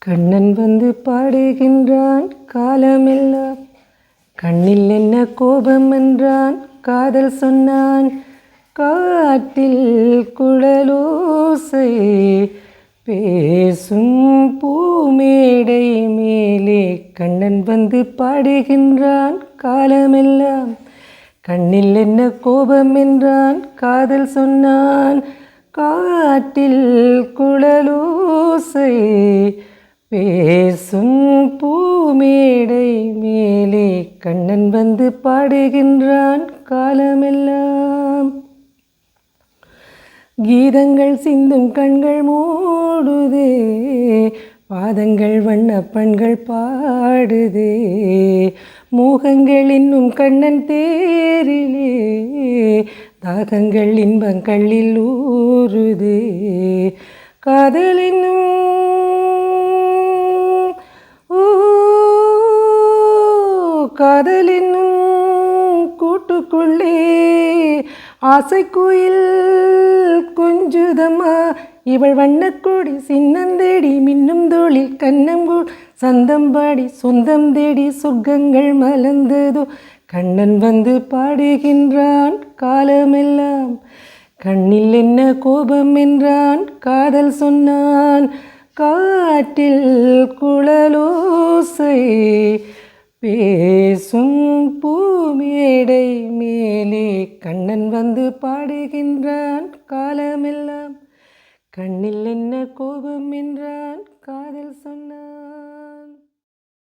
கண்ணன் வந்து பாடுகின்றான் காலமெல்லாம், கண்ணில் என்ன கோபம் என்றான், காதல் சொன்னான். காட்டில் குழலோசை பேசும் பூமேடை மேலே கண்ணன் வந்து பாடுகின்றான் காலமெல்லாம். கண்ணில் என்ன கோபம் என்றான், காதல் சொன்னான். காட்டில் குழலோசை பேசும் பூமேடை மேலே கண்ணன் வந்து பாடுகின்றான் காலமெல்லாம். கீதங்கள் சிந்தும் கண்கள் மூடுதே, பாதங்கள் வண்ணப்பண்கள் பாடுதே. மோகங்கள் இன்னும் கண்ணன் தேரிலே, தாகங்கள் இன்பங்களில் ஊறுதே. காதலினும் காதலினும் கூட்டுக்குள்ளே ஆசை கோயில் கொஞ்சுதம்மா. இவள் வண்ணக்கூடி சின்னந்தேடி மின்னும் தோளில் கண்ணங்கூழ் சந்தம்பாடி சொந்தம் தேடி சொர்க்கங்கள் மலர்ந்ததோ. கண்ணன் வந்து பாடுகின்றான் காலமெல்லாம். கண்ணில் என்ன கோபம் என்றான், காதல் சொன்னான். காட்டில் குழலோசை பேசும் பூமேடை மேலே கண்ணன் வந்து பாடுகின்றான் காலமெல்லாம். கண்ணில் என்ன கோபம் என்றான், காதல் சொன்னான்.